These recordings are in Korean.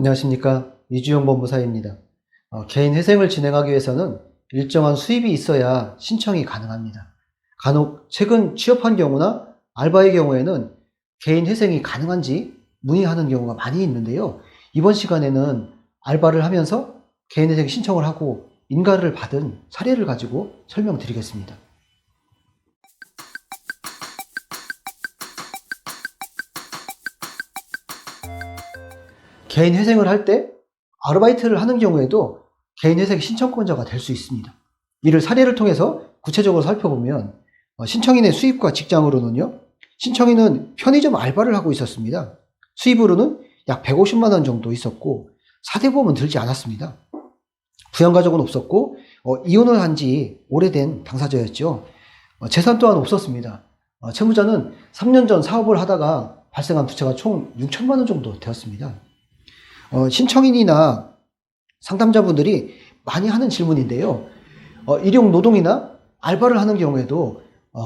안녕하십니까. 이주영 법무사입니다. 개인 회생을 진행하기 위해서는 일정한 수입이 있어야 신청이 가능합니다. 간혹 최근 취업한 경우나 알바의 경우에는 개인 회생이 가능한지 문의하는 경우가 많이 있는데요. 이번 시간에는 알바를 하면서 개인 회생 신청을 하고 인가를 받은 사례를 가지고 설명드리겠습니다. 개인 회생을 할 때 아르바이트를 하는 경우에도 개인 회생 신청권자가 될 수 있습니다. 이를 사례를 통해서 구체적으로 살펴보면 신청인의 수입과 직장으로는요. 신청인은 편의점 알바를 하고 있었습니다. 수입으로는 약 150만 원 정도 있었고 사대보험은 들지 않았습니다. 부양가족은 없었고 이혼을 한 지 오래된 당사자였죠. 재산 또한 없었습니다. 채무자는 3년 전 사업을 하다가 발생한 부채가 총 6천만 원 정도 되었습니다. 신청인이나 상담자분들이 많이 하는 질문인데요. 일용 노동이나 알바를 하는 경우에도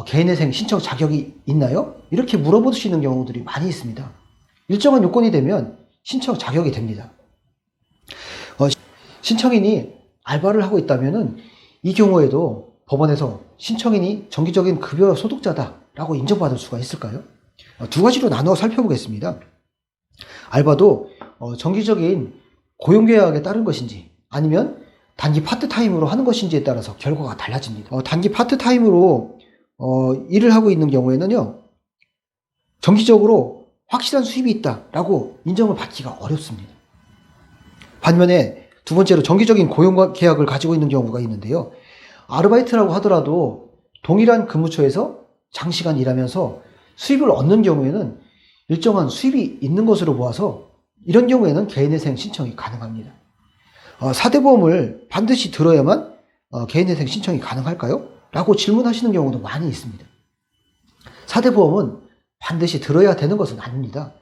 개인회생 신청 자격이 있나요? 이렇게 물어보시는 경우들이 많이 있습니다. 일정한 요건이 되면 신청 자격이 됩니다. 신청인이 알바를 하고 있다면 이 경우에도 법원에서 신청인이 정기적인 급여 소득자다라고 인정받을 수가 있을까요? 두 가지로 나누어 살펴보겠습니다. 알바도 정기적인 고용계약에 따른 것인지 아니면 단기 파트타임으로 하는 것인지에 따라서 결과가 달라집니다. 단기 파트타임으로 일을 하고 있는 경우에는요. 정기적으로 확실한 수입이 있다라고 인정을 받기가 어렵습니다. 반면에 두 번째로 정기적인 고용계약을 가지고 있는 경우가 있는데요. 아르바이트라고 하더라도 동일한 근무처에서 장시간 일하면서 수입을 얻는 경우에는 일정한 수입이 있는 것으로 보아서 이런 경우에는 개인회생 신청이 가능합니다. 사대보험을 반드시 들어야만 개인회생 신청이 가능할까요? 라고 질문하시는 경우도 많이 있습니다. 사대보험은 반드시 들어야 되는 것은 아닙니다.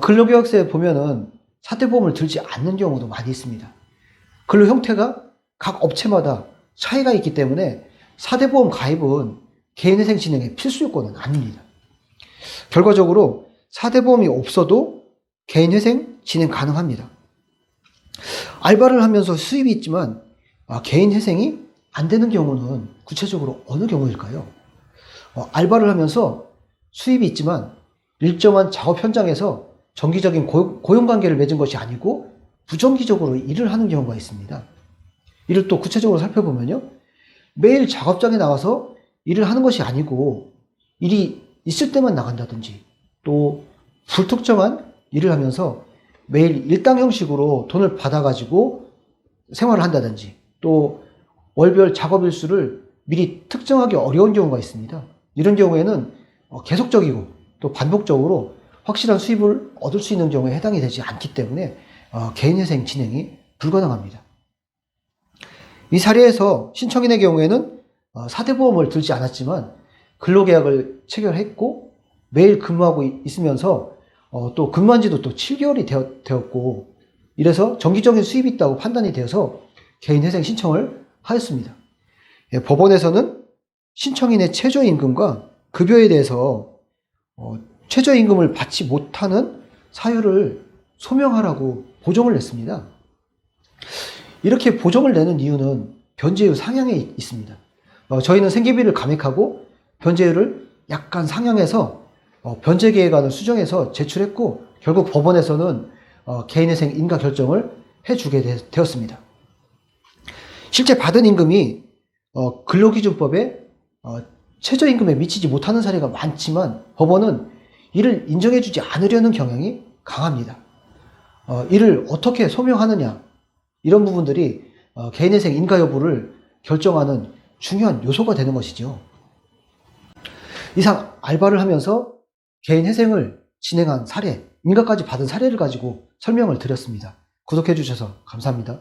근로계약서에 보면은 사대보험을 들지 않는 경우도 많이 있습니다. 근로 형태가 각 업체마다 차이가 있기 때문에 사대보험 가입은 개인회생 진행의 필수 요건은 아닙니다. 결과적으로 사대보험이 없어도 개인회생 진행 가능합니다. 알바를 하면서 수입이 있지만 개인회생이 안 되는 경우는 구체적으로 어느 경우일까요? 알바를 하면서 수입이 있지만 일정한 작업 현장에서 정기적인 고용관계를 맺은 것이 아니고 부정기적으로 일을 하는 경우가 있습니다. 이를 또 구체적으로 살펴보면요. 매일 작업장에 나가서 일을 하는 것이 아니고 일이 있을 때만 나간다든지 또 불특정한 일을 하면서 매일 일당 형식으로 돈을 받아가지고 생활을 한다든지 또 월별 작업 일수를 미리 특정하기 어려운 경우가 있습니다. 이런 경우에는 계속적이고 또 반복적으로 확실한 수입을 얻을 수 있는 경우에 해당이 되지 않기 때문에 개인회생 진행이 불가능합니다. 이 사례에서 신청인의 경우에는 사대보험을 들지 않았지만 근로계약을 체결했고 매일 근무하고 있으면서 또 근무한 지도 또 7개월이 되었고 이래서 정기적인 수입이 있다고 판단이 되어서 개인회생 신청을 하였습니다. 법원에서는 신청인의 최저임금과 급여에 대해서 최저임금을 받지 못하는 사유를 소명하라고 보정을 냈습니다. 이렇게 보정을 내는 이유는 변제율 상향에 있습니다. 저희는 생계비를 감액하고 변제율을 약간 상향해서 변제계획안을 수정해서 제출했고 결국 법원에서는 개인회생 인가 결정을 해주게 되었습니다. 실제 받은 임금이 근로기준법에 최저임금에 미치지 못하는 사례가 많지만 법원은 이를 인정해주지 않으려는 경향이 강합니다. 이를 어떻게 소명하느냐 이런 부분들이 개인회생 인가 여부를 결정하는 중요한 요소가 되는 것이죠. 이상 알바를 하면서 개인회생을 진행한 사례, 인가까지 받은 사례를 가지고 설명을 드렸습니다. 구독해 주셔서 감사합니다.